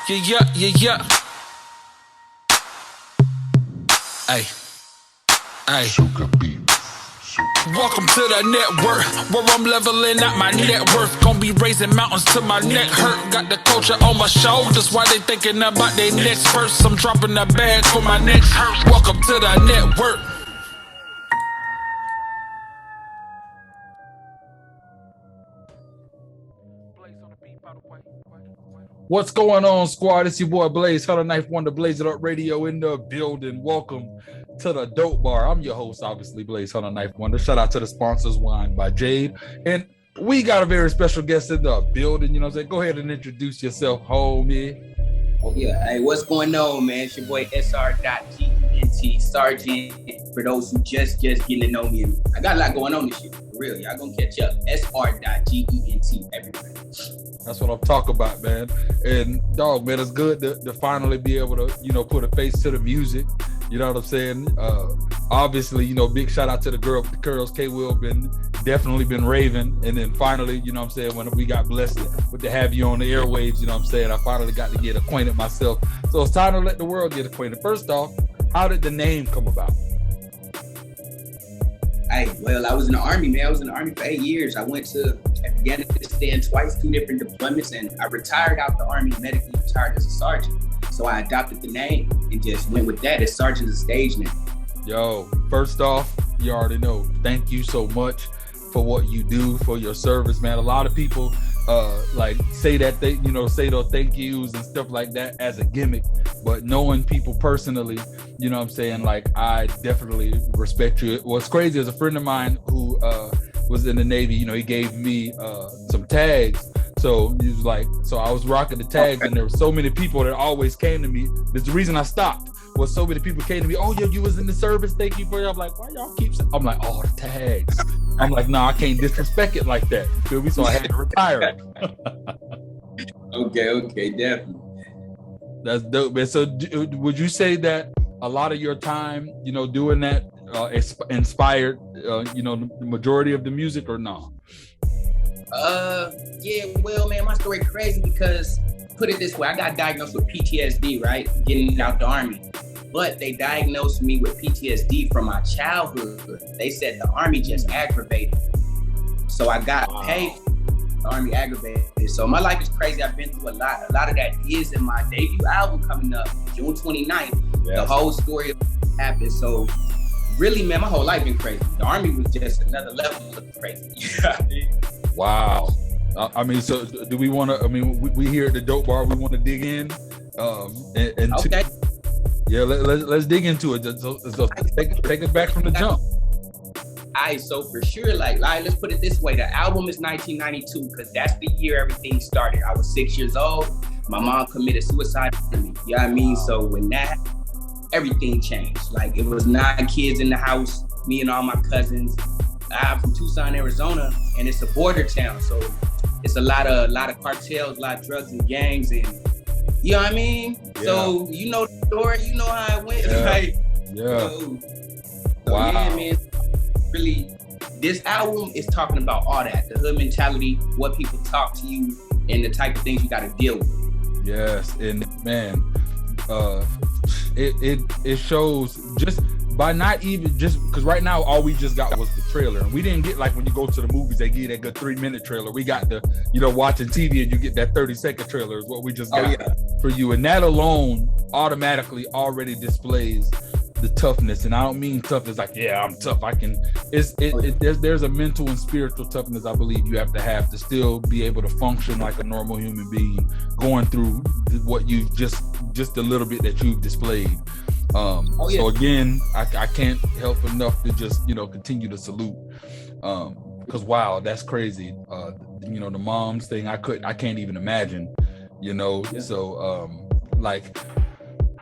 Yeah. Hey. Welcome to the network, where I'm leveling out my net worth. Gonna be raising mountains till my neck hurt. Got the culture on my shoulders, why they thinking about their next verse? I'm dropping the bag for my next hurt. Welcome to the network. What's going on, squad? It's your boy Blaze, Hunter Knife Wonder, Blaze It Up Radio in the building. Welcome to the Dope Bar. I'm your host, obviously, Blaze Hunter Knife Wonder. Shout out to the sponsors, Wine by Jade. And we got a very special guest in the building. You know what I'm saying? Go ahead and introduce yourself, homie. Oh, yeah. Hey, what's going on, man? It's your boy Sr.Gent, Sr.Gent. For those who just getting to know me. I got a lot going on this year. For real. Y'all gonna catch up. Sr.Gent, everybody. That's what I'm talking about, man. And dog, man, it's good to finally be able to, put a face to the music. You know what I'm saying? Obviously, big shout out to the girl with the curls. K-Will definitely been raving. And then finally, you know what I'm saying, when we got blessed with to have you on the airwaves, you know what I'm saying, I finally got to get acquainted myself. So it's time to let the world get acquainted. First off, how did the name come about? Hey, well, I was in the Army, man. I was in the Army for 8 years. I went to Afghanistan twice, 2 different deployments, and I retired out the Army, medically retired as a sergeant. So I adopted the name and just went with that. As sergeant is a stage name. Yo, first off, you already know, thank you so much for what you do, for your service, man. A lot of people say that they, say those thank yous and stuff like that as a gimmick, but knowing people personally, you know what I'm saying, like, I definitely respect you. What's crazy is a friend of mine who was in the Navy, he gave me some tags. So he was like, so I was rocking the tags, and there were so many people that always came to me. That's the reason I stopped. Was so many people came to me, oh, yeah, you was in the service, thank you for it. I'm like, why y'all keep? I'm like, oh, the tags. I'm like, no, I can't disrespect it like that. Feel me? So I had to retire it. Okay, definitely. That's dope, man. So would you say that a lot of your time, doing that inspired, the majority of the music, or no? Yeah, well, man, my story crazy because, put it this way, I got diagnosed with PTSD, right? Getting out the Army. But they diagnosed me with PTSD from my childhood. They said the Army just aggravated. So I got paid. The Army aggravated. So my life is crazy. I've been through a lot. A lot of that is in my debut album coming up June 29th. Yes. The whole story happened. So really, man, my whole life been crazy. The Army was just another level of crazy. Wow. So do we want to, we here at the Dope Bar, we want to dig in. Okay. Yeah, let's dig into it. So take us back from the jump. So for sure, let's put it this way. The album is 1992 because that's the year everything started. I was 6 years old. My mom committed suicide to me. You know what I mean? Wow. So when that happened, everything changed. Like, it was 9 kids in the house, me and all my cousins. I'm from Tucson, Arizona, and it's a border town. So it's a lot of cartels, a lot of drugs and gangs, and you know what I mean? Yeah. So you know the story, you know how it went. Yeah. So wow. Yeah, man. Really, this album is talking about all that, the hood mentality, what people talk to you, and the type of things you got to deal with. Yes, and man, it shows just by not even just because right now all we just got was the trailer, and we didn't get like when you go to the movies they give you that good 3-minute trailer. We got the watching TV and you get that 30-second trailer is what we just got for you, and that alone automatically already displays the toughness. And I don't mean toughness like, yeah, I'm tough, I can. There's a mental and spiritual toughness I believe you have to still be able to function like a normal human being going through what you've just a little bit that you've displayed. So again, I can't help enough to just continue to salute, because wow, that's crazy. The mom's thing, I can't even imagine. So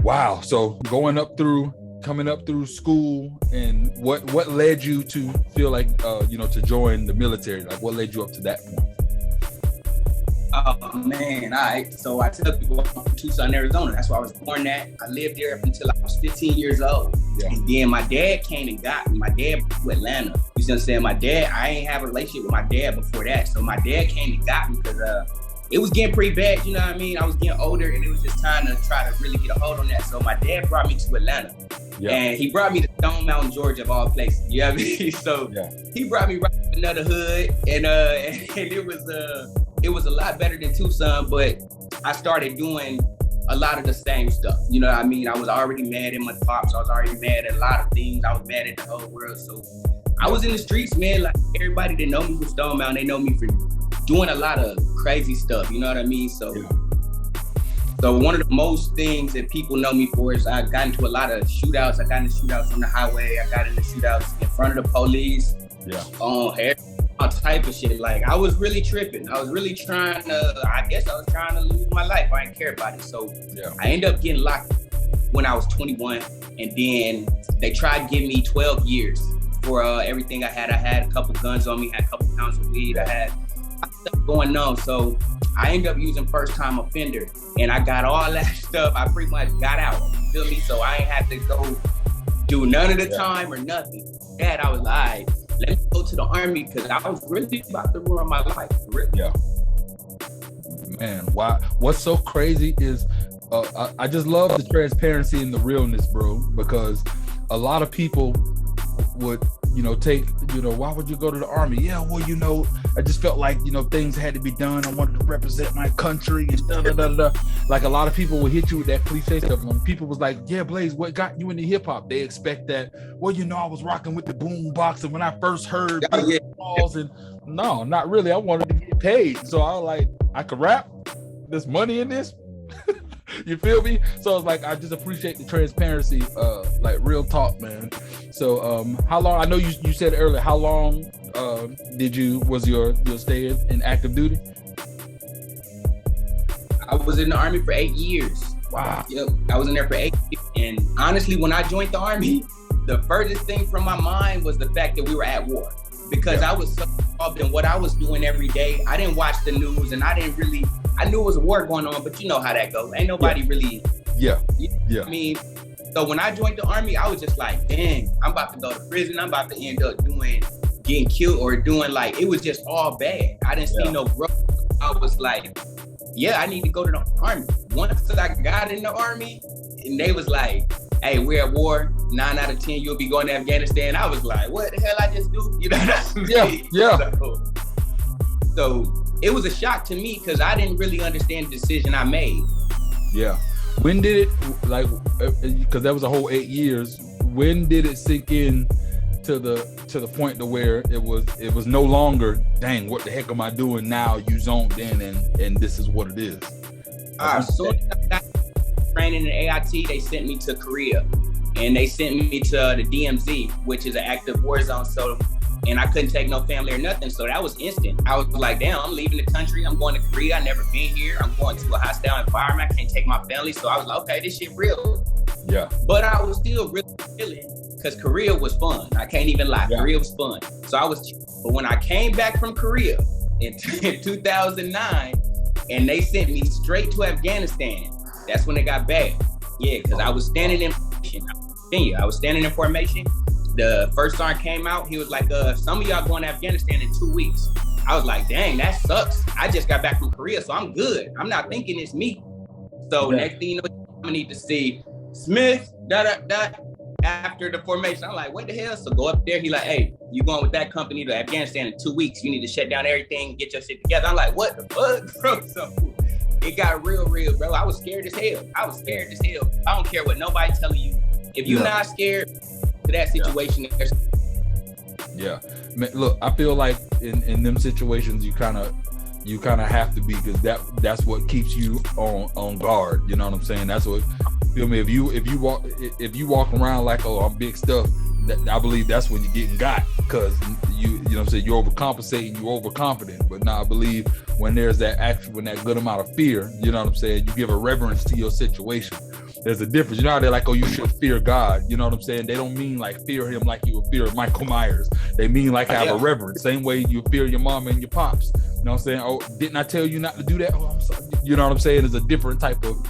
wow. So coming up through school, and what led you to feel like to join the military? Like, what led you up to that point? Oh man, all right. So I tell people I'm from Tucson, Arizona. That's where I was born at. I lived there up until I was 15 years old. Yeah. And then my dad came and got me. My dad moved to Atlanta. You see what I'm saying? I ain't have a relationship with my dad before that. So my dad came and got me because it was getting pretty bad, you know what I mean? I was getting older, and it was just time to try to really get a hold on that. So my dad brought me to Atlanta, and he brought me to Stone Mountain, Georgia, of all places. You know what I mean? So he brought me right to another hood, and it was a lot better than Tucson, but I started doing a lot of the same stuff. You know what I mean? I was already mad at my pops. I was already mad at a lot of things. I was mad at the whole world. So I was in the streets, man. Like everybody that know me from Stone Mountain, they know me for doing a lot of crazy stuff. You know what I mean? So, so one of the most things that people know me for is I got into a lot of shootouts. I got into shootouts on the highway. I got into shootouts in front of the police. All type of shit. Like I was really tripping. I was really trying to, I guess I was trying to lose my life. I didn't care about it. So I ended up getting locked when I was 21. And then they tried to give me 12 years for everything I had. I had a couple guns on me, had a couple pounds of weed. I had stuff going on. So I ended up using first time offender, and I got all that stuff. I pretty much got out, you feel me? So I ain't have to go do none of the time or nothing. Dad, I was like, let me go to the Army, because I was really about to ruin my life. Really. Man, why? What's so crazy is I just love the transparency and the realness, bro, because a lot of people would, take, why would you go to the Army? Yeah, well, I just felt like, things had to be done. I wanted to represent my country and da da da da. Like a lot of people would hit you with that cliche stuff. When people was like, yeah, Blaze, what got you into hip hop? They expect that, well, I was rocking with the boom box, and when I first heard balls, and no, not really. I wanted to get paid. So I was like, I could rap. There's money in this. You feel me? So it's like, I just appreciate the transparency, like real talk, man. So how long, I know you said earlier, how long was your stay in active duty? I was in the Army for 8 years. Wow. Yep, I was in there for 8 years. And honestly, when I joined the Army, the furthest thing from my mind was the fact that we were at war. Because I was so involved in what I was doing every day. I didn't watch the news, and I knew it was a war going on, but you know how that goes. Ain't nobody really. I mean, so when I joined the Army, I was just like, dang, I'm about to go to prison. I'm about to end up getting killed or doing like, it was just all bad. I didn't see no growth. I was like, I need to go to the Army. Once I got in the Army, and they was like, hey, we're at war. 9 out of 10, you'll be going to Afghanistan. I was like, what the hell I just do? You know what I mean? So it was a shock to me, because I didn't really understand the decision I made. Yeah. When did it, like, because that was a whole 8 years. When did it sink in to the point to where it was no longer, dang, what the heck am I doing now? You zoned in, and this is what it is. So I got training in AIT, they sent me to Korea, and they sent me to the DMZ, which is an active war zone. So, and I couldn't take no family or nothing. So that was instant. I was like, damn, I'm leaving the country. I'm going to Korea. I never been here. I'm going to a hostile environment. I can't take my family. So I was like, okay, this shit real. Yeah. But I was still really feeling, because Korea was fun. I can't even lie. Korea was fun. So I was, but when I came back from Korea in 2009, and they sent me straight to Afghanistan, that's when it got bad. Yeah, because I was standing in formation. I was standing in formation. The first sergeant came out. He was like, some of y'all going to Afghanistan in 2 weeks. I was like, dang, that sucks. I just got back from Korea, so I'm good. I'm not thinking it's me. So next thing you know, I need to see Smith, after the formation. I'm like, what the hell? So go up there. He like, hey, you going with that company to Afghanistan in 2 weeks. You need to shut down everything, get your shit together. I'm like, what the fuck, bro? So it got real, bro. I was scared as hell. I don't care what nobody's telling you. If you're not scared to that situation, Man, look, I feel like in them situations, you kind of have to be, because that's what keeps you on guard. You know what I'm saying? That's what, feel me? If you walk around like, oh, I'm big stuff, I believe that's when you're getting got, because you know what I'm saying, you're overcompensating, you're overconfident. But now I believe when there's that good amount of fear, you know what I'm saying, you give a reverence to your situation. There's a difference. You know how they're like, oh, you should fear God. You know what I'm saying? They don't mean like fear him like you would fear Michael Myers. They mean like have a reverence. Same way you fear your mama and your pops. You know what I'm saying? Oh, didn't I tell you not to do that? Oh, I'm sorry. You know what I'm saying? There's a different type of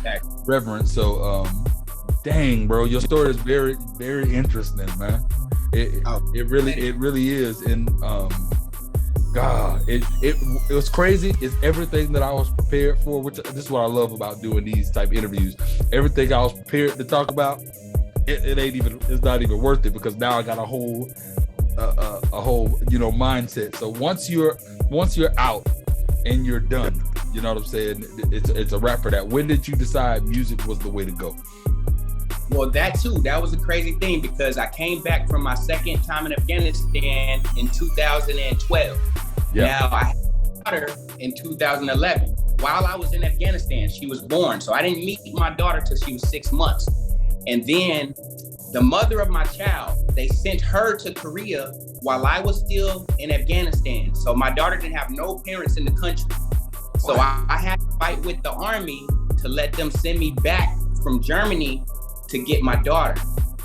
reverence. So, dang, bro, your story is very, very interesting, man. It really is. And God, it was crazy. It's everything that I was prepared for, which this is what I love about doing these type interviews. Everything I was prepared to talk about, it's not even worth it, because now I got a whole mindset. So once you're out and you're done, you know what I'm saying, it's a wrap for that. When did you decide music was the way to go? Well, that was a crazy thing, because I came back from my second time in Afghanistan in 2012. Yeah. Now, I had a daughter in 2011. While I was in Afghanistan, she was born. So I didn't meet my daughter till she was 6 months. And then the mother of my child, they sent her to Korea while I was still in Afghanistan. So my daughter didn't have no parents in the country. So I had to fight with the army to let them send me back from Germany to get my daughter.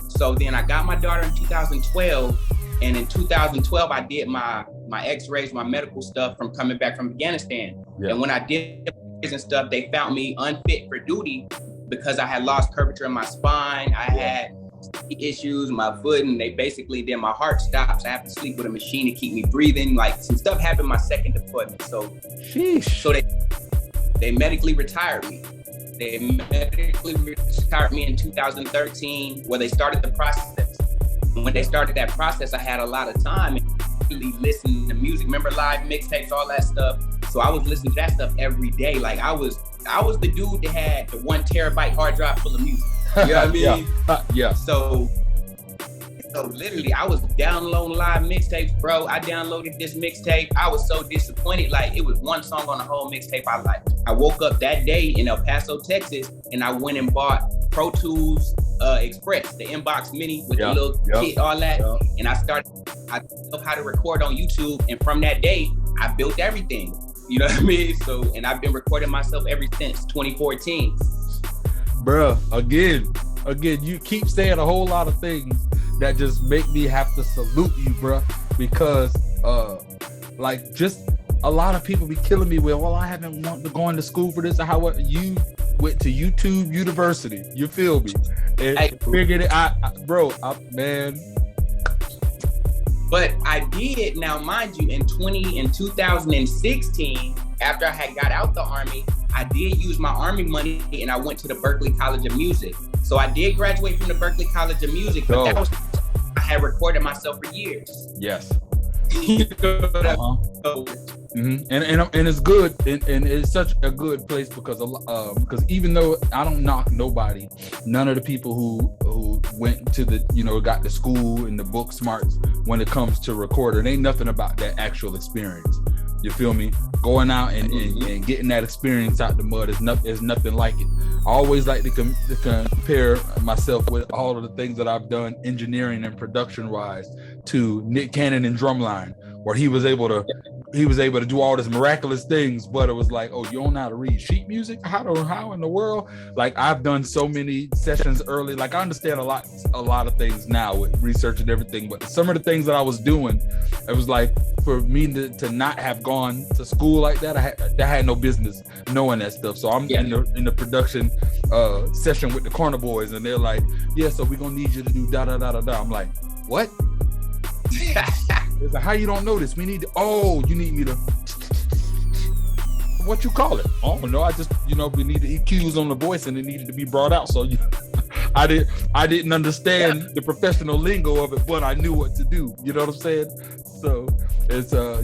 So then I got my daughter in 2012, and in 2012 I did my x-rays, my medical stuff from coming back from Afghanistan. Yeah. And when I did and stuff, they found me unfit for duty because I had lost curvature in my spine. I had issues in my foot, and they basically did my heart stops. I have to sleep with a machine to keep me breathing. Like, some stuff happened my second deployment. So they medically retired me. They medically retired me in 2013, where they started the process. And when they started that process, I had a lot of time and really listening to music. Remember live mixtapes, all that stuff. So I was listening to that stuff every day. Like, I was the dude that had the 1 terabyte hard drive full of music. You know what I mean? Yeah. So literally, I was downloading live mixtapes, bro. I downloaded this mixtape. I was so disappointed. Like, it was one song on the whole mixtape I liked. I woke up that day in El Paso, Texas, and I went and bought Pro Tools Express, the Inbox Mini with the little kit, all that. And I learned how to record on YouTube. And from that day, I built everything. You know what I mean? So, and I've been recording myself ever since 2014. Bruh, again, you keep saying a whole lot of things that just make me have to salute you, bruh, because like, just a lot of people be killing me with, well, I haven't wanted to go into school for this, or how you went to YouTube University, you feel me, and figured it out, man. But I did, now mind you, in 2016, after I had got out the Army, I did use my Army money, and I went to the Berklee College of Music. So I did graduate from the Berklee College of Music, but that was, I had recorded myself for years. Yes. Mm-hmm. And it's good, and it's such a good place, because even though I don't knock nobody, none of the people who went to the, got the school and the book smarts when it comes to recording, ain't nothing about that actual experience. You feel me? Going out and getting that experience out the mud is nothing like it. I always like to compare myself with all of the things that I've done engineering and production wise to Nick Cannon and Drumline, where he was able to do all these miraculous things, but it was like, oh, you don't know how to read sheet music? How in the world? Like, I've done so many sessions early. Like, I understand a lot of things now with research and everything, but some of the things that I was doing, it was like, for me to not have gone to school like that, I had no business knowing that stuff. So I'm in the production session with the Corner Boys, and they're like, yeah, so we're gonna need you to do da da da da da. I'm like, what? It's like, how you don't know this? You need me to, what you call it? Oh no, I just, we need the EQs on the voice, and it needed to be brought out. So I didn't understand the professional lingo of it, but I knew what to do. You know what I'm saying? So it's a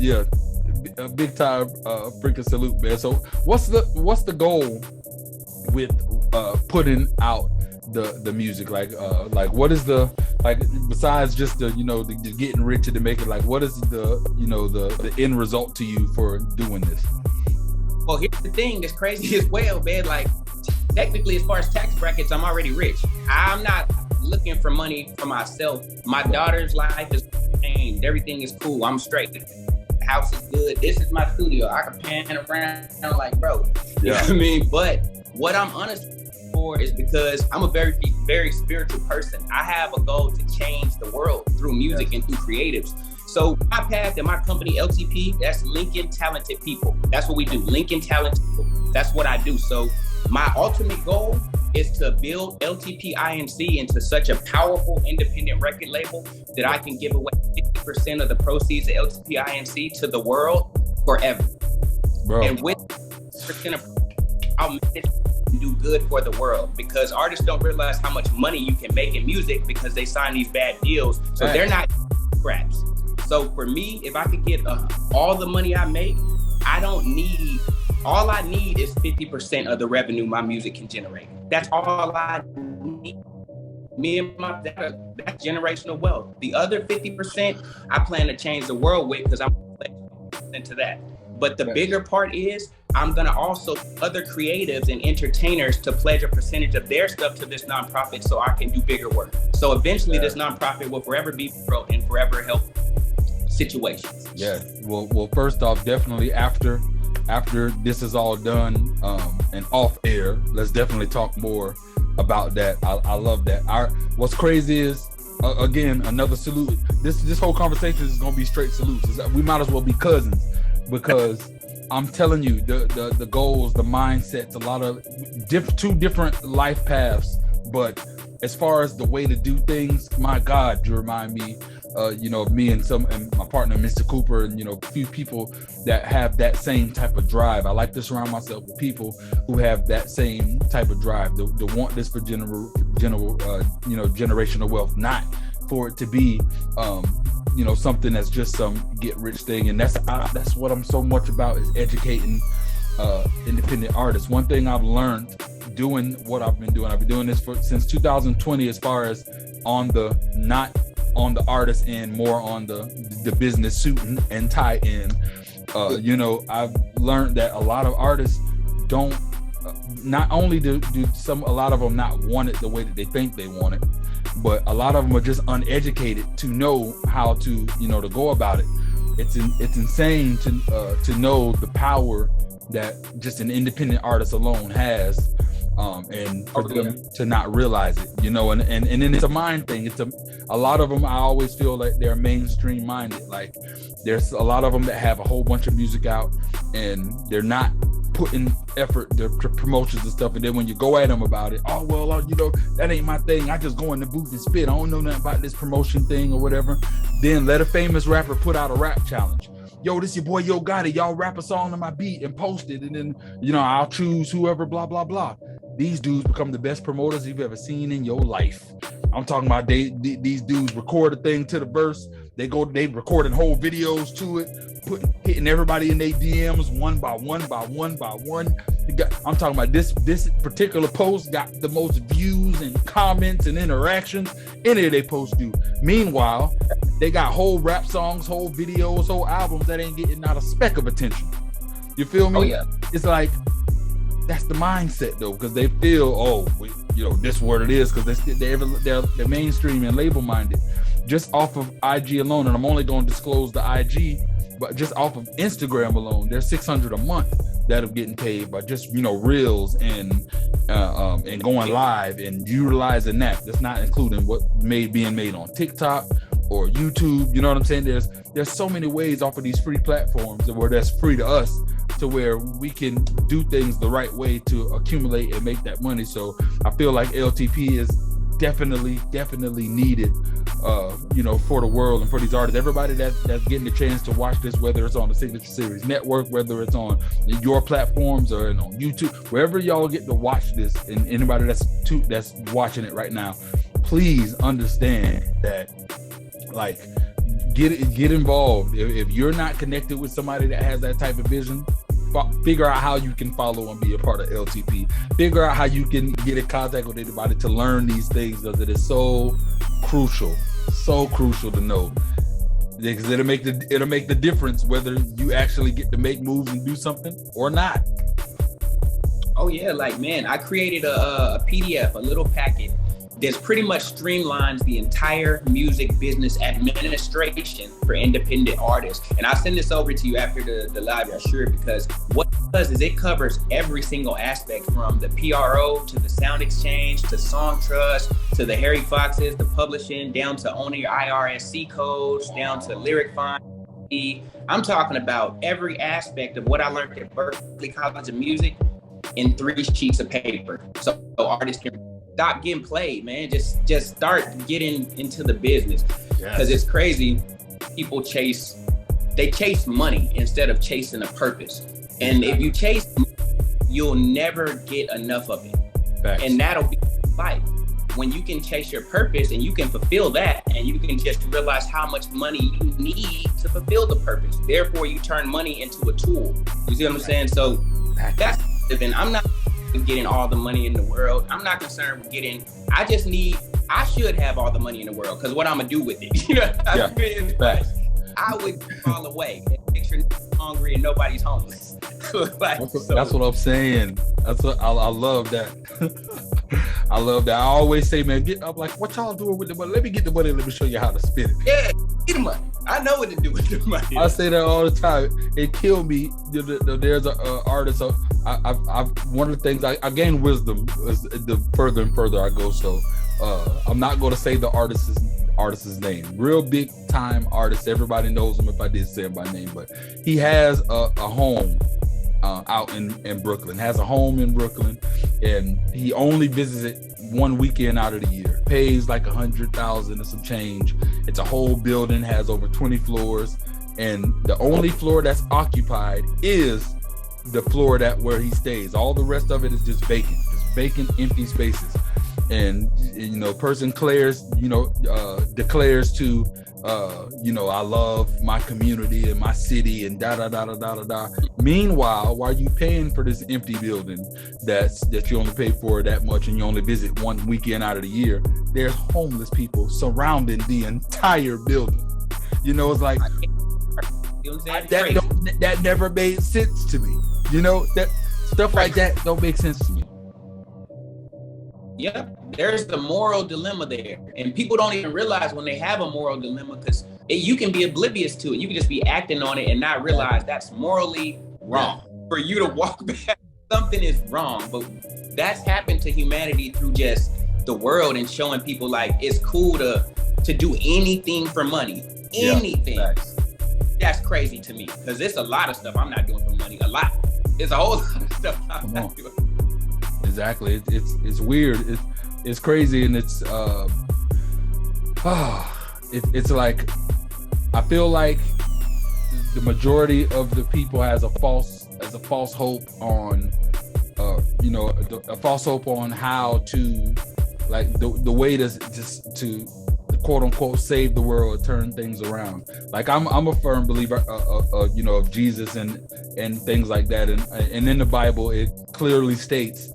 big time freaking salute, man. So what's the goal with putting out the music? Like what is the, like, besides just the the getting rich and to make it, like, what is the the end result to you for doing this? Well, here's the thing that's crazy as well, man. Like, technically, as far as tax brackets, I'm already rich. I'm not looking for money for myself. My daughter's life is changed. Everything is cool. I'm straight. The house is good. This is my studio. I can pan around like, bro. You know what I mean? But what I'm honest for is because I'm a very, very spiritual person. I have a goal to change the world through music and through creatives. So my path and my company, LTP, that's Lincoln Talented People. That's what we do, Lincoln Talented People. That's what I do. So my ultimate goal is to build LTP INC into such a powerful independent record label that I can give away 50% of the proceeds of LTP INC to the world forever. Bro. And with percent of I'll make it do good for the world, because artists don't realize how much money you can make in music because they sign these bad deals. So they're not scraps. So for me, if I could get all the money I make, all I need is 50% of the revenue my music can generate. That's all I need. Me and that's generational wealth. The other 50%, I plan to change the world with, because I'm into that. But the bigger part is, I'm gonna also other creatives and entertainers to pledge a percentage of their stuff to this nonprofit so I can do bigger work. So eventually this nonprofit will forever be broke and forever help situations. Yeah, well, first off, definitely after this is all done and off air, let's definitely talk more about that. I love that. What's crazy is, again, another salute. This whole conversation is gonna be straight salutes. We might as well be cousins, because I'm telling you, the goals, the mindsets, a lot of two different life paths, but as far as the way to do things, my God, you remind me, me and my partner, Mr. Cooper, and a few people that have that same type of drive. I like to surround myself with people who have that same type of drive. To want this for generational wealth, not for it to be, something that's just some get rich thing. And that's what I'm so much about, is educating independent artists. One thing I've learned doing what I've been doing this since 2020, as far as not on the artist end, more on the business suit and tie in. I've learned that a lot of artists don't, not only do a lot of them not want it the way that they think they want it, but a lot of them are just uneducated to know how to, to go about it. It's insane to know the power that just an independent artist alone has, and for them to not realize it, and then it's a mind thing. A lot of them, I always feel like they're mainstream minded. Like, there's a lot of them that have a whole bunch of music out and they're not putting effort to promotions and stuff, and then when you go at them about it, that ain't my thing, I just go in the booth and spit, I don't know nothing about this promotion thing or whatever. Then let a famous rapper put out a rap challenge. Yo, this your boy Yo Gotti, y'all rap a song on my beat and post it, and then I'll choose whoever, blah blah blah. These dudes become the best promoters you've ever seen in your life. I'm talking about these dudes record a thing to the verse, they recording whole videos to it, hitting everybody in their DMs one by one. I'm talking about this particular post got the most views and comments and interactions any of their posts do. Meanwhile, they got whole rap songs, whole videos, whole albums that ain't getting not a speck of attention. You feel me? Oh yeah. It's like, that's the mindset though, because they feel, this is what it is, because they're mainstream and label minded. Just off of IG alone, and I'm only going to disclose the IG, but just off of Instagram alone, there's 600 a month that are getting paid by just reels and going live and utilizing that. That's not including what being made on TikTok or YouTube. You know what I'm saying? There's so many ways off of these free platforms where that's free to us, to where we can do things the right way to accumulate and make that money. So I feel like LTP is definitely needed, for the world and for these artists. Everybody that's getting the chance to watch this, whether it's on the Signature Series Network, whether it's on your platforms or on YouTube, wherever y'all get to watch this, and anybody that's watching it right now, please understand that, like, get involved. If you're not connected with somebody that has that type of vision, figure out how you can follow and be a part of LTP. Figure out how you can get in contact with anybody to learn these things, because it is so crucial to know. Because it'll make the difference whether you actually get to make moves and do something or not. Oh yeah, like, man, I created a PDF, a little packet that pretty much streamlines the entire music business administration for independent artists. And I'll send this over to you after the live, I'm sure, because what it does is it covers every single aspect, from the PRO to the sound exchange to song trust to the Harry Foxes, the publishing, down to owning your IRSC codes, down to lyric fine. I'm talking about every aspect of what I learned at Berklee College of Music in 3 sheets of paper. So artists can stop getting played, man. Just start getting into the business, because it's crazy. people chase money instead of chasing a purpose. And if you chase, you'll never get enough of it. Facts. And that'll be life. When you can chase your purpose and you can fulfill that, and you can just realize how much money you need to fulfill the purpose. Therefore, you turn money into a tool. You see what I'm saying? So that's, and I'm not getting all the money in the world. I'm not concerned with getting, I should have all the money in the world, because what I'm gonna do with it? You know what I mean? Facts. I would fall away and make sure nobody's hungry and nobody's homeless. That's what I'm saying. That's what I love that. I love that. I always say, man, I'm like, what y'all doing with the money? Let me get the money. Let me show you how to spend it. Yeah, get the money. I know what to do with the money. I say that all the time. It killed me. There's an artist. One of the things I gain wisdom is the further and further I go. So I'm not going to say the artist's name. Real big time artist. Everybody knows him if I did say him by name. But he has a home out in Brooklyn. Has a home in Brooklyn, and he only visits it one weekend out of the year. Pays like $100,000 and some change. It's a whole building, has over 20 floors, and the only floor that's occupied is the floor where he stays. All the rest of it is just vacant. It's vacant, empty spaces. And person declares to I love my community and my city and da da da da da da. Meanwhile, while you paying for this empty building that you only pay for that much and you only visit one weekend out of the year, there's homeless people surrounding the entire building. It's like that never made sense to me. That stuff like that don't make sense to me. Yep, there's the moral dilemma there, and people don't even realize when they have a moral dilemma, because you can be oblivious to it. You can just be acting on it and not realize that's morally wrong. For you to walk back, something is wrong. But that's happened to humanity through just the world and showing people like it's cool to do anything for money. Anything. Yeah, that's crazy to me, because it's a lot of stuff I'm not doing for money. A lot. It's a whole lot of stuff I'm not doing. Exactly. It's weird. It's crazy, and it's like I feel like the majority of the people has a false hope on a false hope on how to, like, the way to quote unquote save the world, turn things around. Like I'm a firm believer of Jesus and things like that, and in the Bible it clearly states,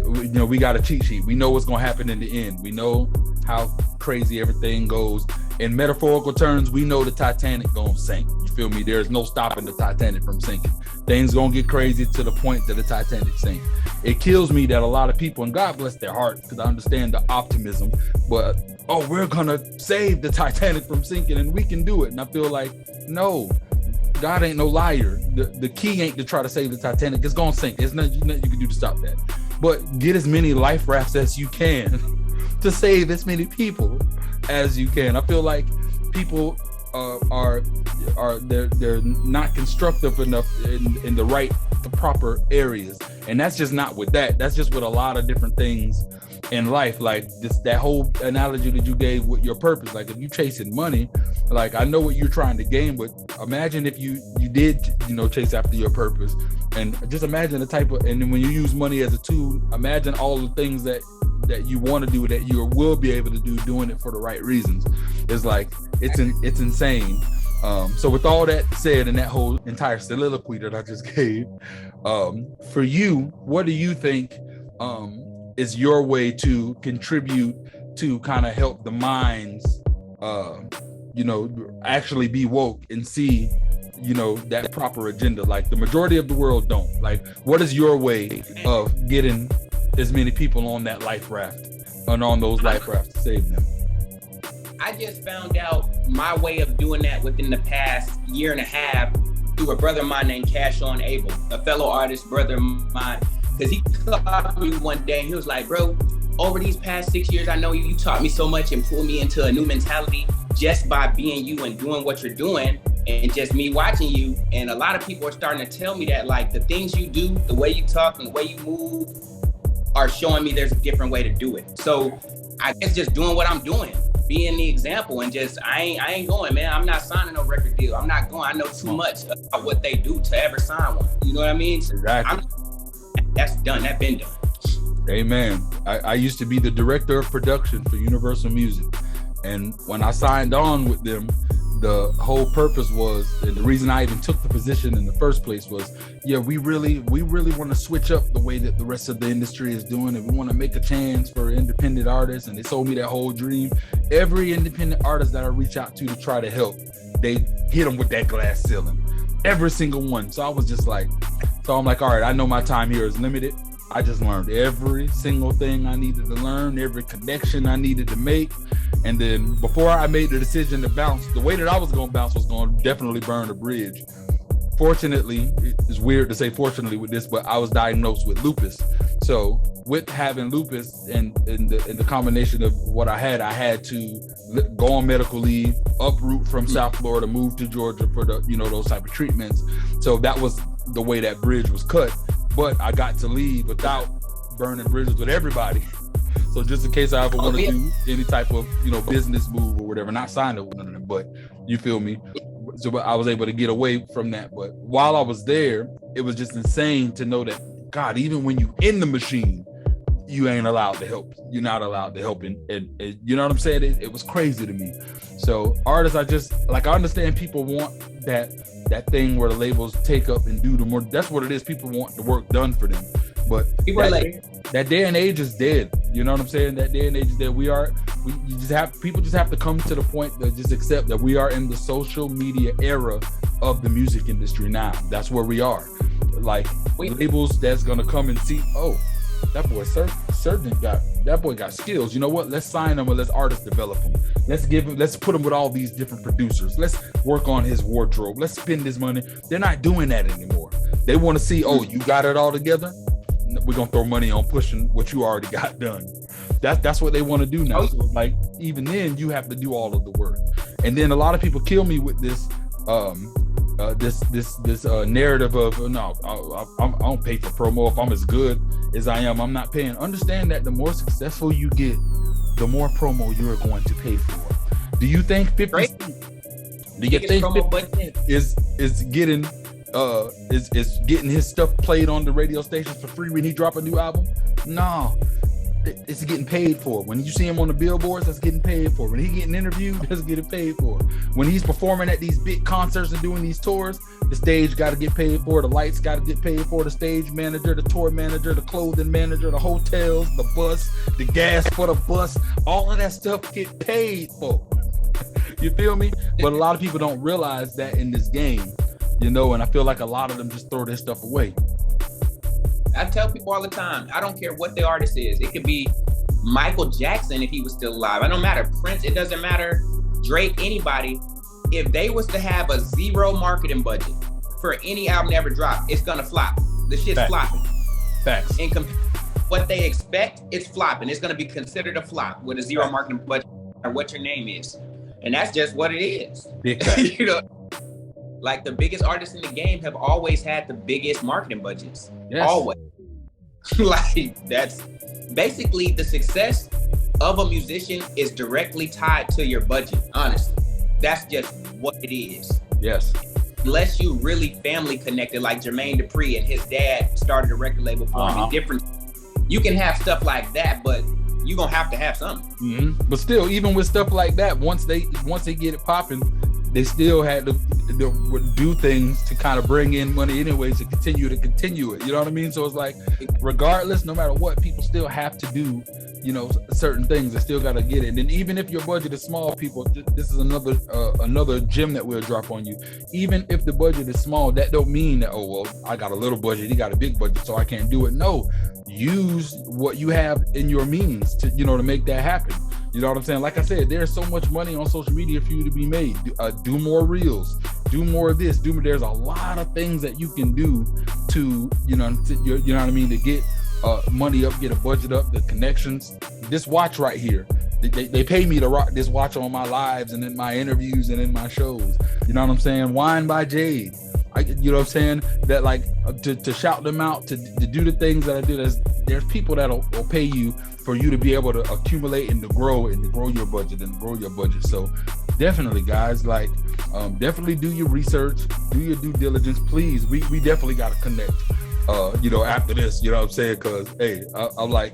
we got a cheat sheet. We know what's going to happen in the end. We know how crazy everything goes. In metaphorical terms, we know the Titanic going to sink. You feel me? There's no stopping the Titanic from sinking. Things going to get crazy to the point that the Titanic sinks. It kills me that a lot of people, and God bless their heart, because I understand the optimism, but, we're going to save the Titanic from sinking and we can do it. And I feel like, no, God ain't no liar. The key ain't to try to save the Titanic. It's going to sink. There's nothing you can do to stop that. But get as many life rafts as you can to save as many people as you can. I feel like people they're not constructive enough in the proper areas, and that's just not with that. That's just with a lot of different things in life. Like that whole analogy that you gave with your purpose. Like if you chasing money, like I know what you're trying to gain, but imagine if you did chase after your purpose, and just imagine the type of, and then when you use money as a tool, imagine all the things that you want to do, that you will be able to do, doing it for the right reasons. It's like it's insane. So with all that said, and that whole entire soliloquy that I just gave, for you, what do you think is your way to contribute to kind of help the minds actually be woke and see that proper agenda? Like the majority of the world don't. Like, what is your way of getting as many people on that life raft and on those life rafts to save them? I just found out my way of doing that within the past year and a half through a brother of mine named Cash on Abel, a fellow artist brother of mine, because he called me one day and he was like, bro, over these past 6 years, I know you taught me so much and pulled me into a new mentality just by being you and doing what you're doing, and just me watching you. And a lot of people are starting to tell me that, like, the things you do, the way you talk and the way you move are showing me there's a different way to do it. So I guess just doing what I'm doing, being the example and just I ain't going, man. I'm not signing no record deal. I'm not going. I know too much about what they do to ever sign one. You know what I mean? Exactly. That's done. That's been done. Amen. I used to be the director of production for Universal Music, and when I signed on with them, the whole purpose was, and the reason I even took the position in the first place was, yeah, we really want to switch up the way that the rest of the industry is doing, and we want to make a chance for independent artists. And they sold me that whole dream. Every independent artist that I reach out to try to help, they hit them with that glass ceiling. Every single one. So I was just like, I'm like, all right, I know my time here is limited. I just learned every single thing I needed to learn, every connection I needed to make. And then before I made the decision to bounce, the way that I was going to bounce was going to definitely burn a bridge. Fortunately, it's weird to say fortunately with this, but I was diagnosed with lupus. So with having lupus and the combination of what I had to go on medical leave, uproot from South Florida, move to Georgia for the, those type of treatments. So that was the way that bridge was cut. But I got to leave without burning bridges with everybody. So just in case I ever want to do any type of, business move or whatever, not signed up with none of them, but you feel me? So I was able to get away from that. But while I was there, it was just insane to know that, God, even when you in the machine, you ain't allowed to help. You're not allowed to help. And you know what I'm saying? It was crazy to me. So artists, I understand people want that thing where the labels take up and do the more. That's what it is. People want the work done for them. But that day and age is dead. You know what I'm saying? That day and age is dead. People just have to come to the point that just accept that we are in the social media era of the music industry now. That's where we are. Like labels that's gonna come and see, oh, that boy Sr.Gent got skills. You know what? Let's sign him and let's artist develop him. Let's put him with all these different producers. Let's work on his wardrobe. Let's spend his money. They're not doing that anymore. They want to see, oh, you got it all together. We're gonna throw money on pushing what you already got done. That's what they want to do now. So like even then, you have to do all of the work. And then a lot of people kill me with this narrative of no, I don't pay for promo. If I'm as good as I am, I'm not paying. Understand that the more successful you get, the more promo you're going to pay for. Do you think 50 is getting his stuff played on the radio stations for free when he drop a new album? No, it's getting paid for. When you see him on the billboards, that's getting paid for. When he getting interviewed, that's getting paid for. When he's performing at these big concerts and doing these tours, the stage got to get paid for, the lights got to get paid for, the stage manager, the tour manager, the clothing manager, the hotels, the bus, the gas for the bus, all of that stuff get paid for. You feel me? But a lot of people don't realize that in this game, and I feel like a lot of them just throw this stuff away. I tell people all the time, I don't care what the artist is. It could be Michael Jackson if he was still alive. It don't matter. Prince, it doesn't matter. Drake, anybody. If they was to have a zero marketing budget for any album that ever dropped, it's gonna flop. The shit's flopping. Facts. In what they expect, it's flopping. It's gonna be considered a flop with a zero marketing budget or what your name is. And that's just what it is. Big Like the biggest artists in the game have always had the biggest marketing budgets. Yes. Always. Like that's basically the success of a musician is directly tied to your budget, honestly. That's just what it is. Yes. Unless you really family connected, like Jermaine Dupri and his dad started a record label for him. Different. You can have stuff like that, but you're gonna have to have something. Mm-hmm. But still, even with stuff like that, once they get it popping, they still had to do things to kind of bring in money anyways to continue it. You know what I mean? So it's like, regardless, no matter what, people still have to do, certain things. They still got to get it. And then even if your budget is small, people, this is another gem that we'll drop on you. Even if the budget is small, that don't mean that, oh, well, I got a little budget, he got a big budget, so I can't do it. No, use what you have in your means to, to make that happen. You know what I'm saying? Like I said, there's so much money on social media for you to be made. Do more reels, do more of this, there's a lot of things that you can do to, you know what I mean, to get money up, get a budget up, the connections. This watch right here, they pay me to rock this watch on my lives and in my interviews and in my shows. You know what I'm saying? Wine by Jade. You know what I'm saying? That like to shout them out, to do the things that I do. there's people that'll will pay you for you to be able to accumulate and to grow your budget and grow your budget. So definitely, guys, like definitely do your research, do your due diligence. Please, we definitely got to connect. After this, you know what I'm saying? Because hey, I'm like,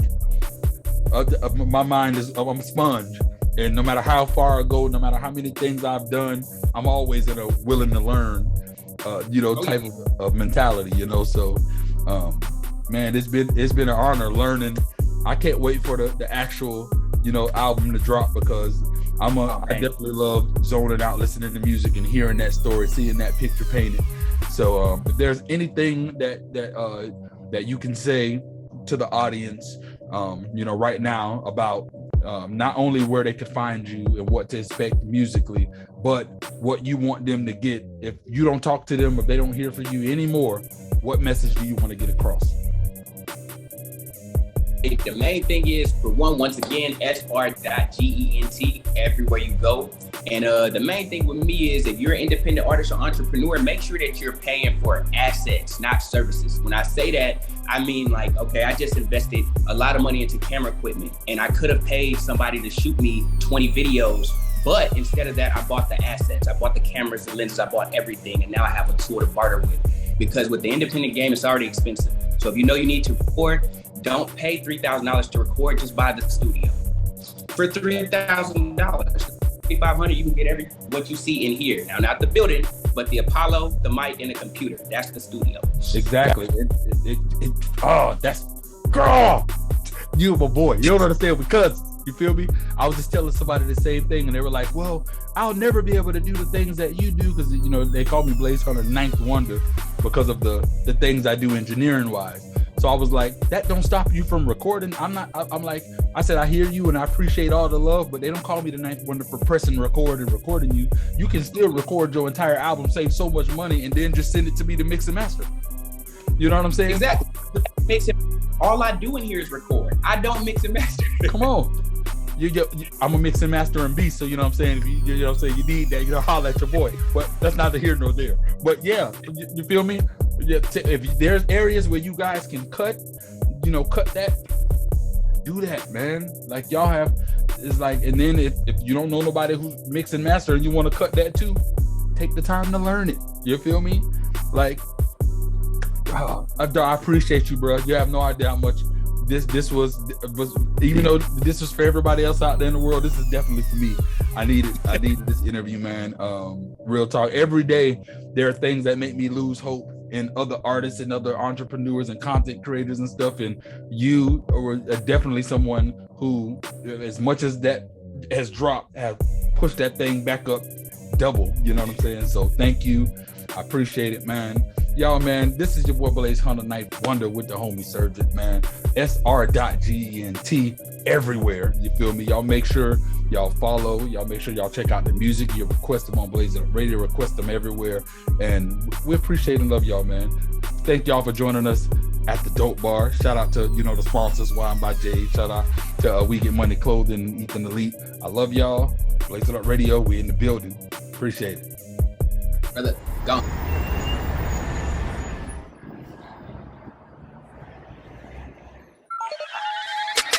my mind is, I'm a sponge, and no matter how far I go, no matter how many things I've done, I'm always in a willing to learn, type of mentality, So, man, it's been an honor learning. I can't wait for the actual, album to drop, because I definitely love zoning out, listening to music and hearing that story, seeing that picture painted. So if there's anything that you can say to the audience, right now about not only where they could find you and what to expect musically, but what you want them to get. If you don't talk to them, if they don't hear from you anymore, what message do you want to get across? The main thing is, for one, once again, sr.gent everywhere you go. And the main thing with me is, if you're an independent artist or entrepreneur, make sure that you're paying for assets, not services. When I say that, I mean, like, okay, I just invested a lot of money into camera equipment, and I could have paid somebody to shoot me 20 videos. But instead of that, I bought the assets. I bought the cameras, the lenses, I bought everything. And now I have a tool to barter with. Because with the independent game, it's already expensive. So if you know you need to record, don't pay $3,000 to record, just buy the studio. For $3,000, $3,500, you can get what you see in here. Now, not the building, but the Apollo, the mic, and the computer. That's the studio. Exactly. Girl, you my boy. You don't understand, because you feel me? I was just telling somebody the same thing, and they were like, well, I'll never be able to do the things that you do, because, they call me Blaze Hunter Ninth Wonder because of the things I do engineering wise. So I was like, that don't stop you from recording. I'm like, I said, I hear you and I appreciate all the love, but they don't call me the Ninth Wonder for pressing record and recording you. You can still record your entire album, save so much money, and then just send it to me to mix and master. You know what I'm saying? Exactly. All I do in here is record. I don't mix and master. Come on. I'm a mix and master and beast, so you know what I'm saying. If you need that, holler at your boy. But that's neither here nor there. But yeah, you feel me? Yeah, if there's areas where you guys can cut that, do that, man. Like y'all have, it's like, and then if you don't know nobody who's mix and master and you want to cut that too, take the time to learn it. You feel me? Like, I appreciate you, bro. You have no idea how much this was, even though this was for everybody else out there in the world, this is definitely for me. I needed this interview, man. Real talk. Every day there are things that make me lose hope in other artists and other entrepreneurs and content creators and stuff. And you are definitely someone who, as much as that has dropped, have pushed that thing back up double. You know what I'm saying? So thank you. I appreciate it, man. Y'all, man, this is your boy Blaze Hunter Ninth Wonder with the homie Sr.Gent, man. sr.gent everywhere. You feel me? Y'all make sure y'all follow. Y'all make sure y'all check out the music. You request them on Blaze Radio, request them everywhere. And we appreciate and love y'all, man. Thank y'all for joining us at the Dope Bar. Shout out to, the sponsors, Wine by Jade. Shout out to We Get Money Clothing, Ethan Elite. I love y'all. Blaze Radio, we in the building. Appreciate it. Brother, go.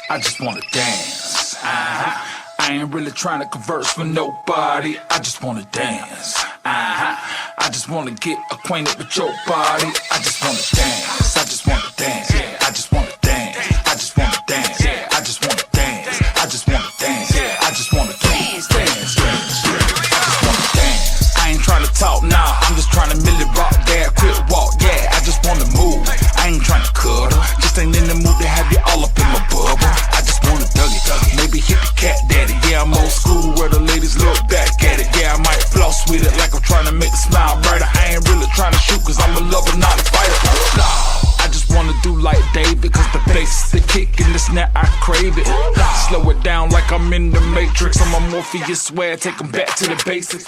I just wanna dance. I ain't really trying to converse with nobody. I just wanna dance. I just wanna get acquainted with your body. I just wanna dance. I just wanna dance. I just wanna dance. I just wanna dance. I just wanna dance. I just wanna dance. I just wanna dance. Dance. I just wanna dance. I ain't trying to talk now. I'm just trying to merely rock there, quick walk. Yeah, I just wanna move. I ain't trying to cuddle. Just ain't in the mood to have you all up in my bubble. I just wanna dug it. Maybe hit the cat daddy. Yeah, I'm old school where the ladies look back at it. Yeah, I might floss with it like I'm trying to make the smile brighter. I ain't really trying to shoot cause I'm a lover, not a fighter. I just wanna do like David cause the bass, the kick and the snap, I crave it. Slow it down like I'm in the Matrix. I'm a Morpheus swear, take 'em back to the basics.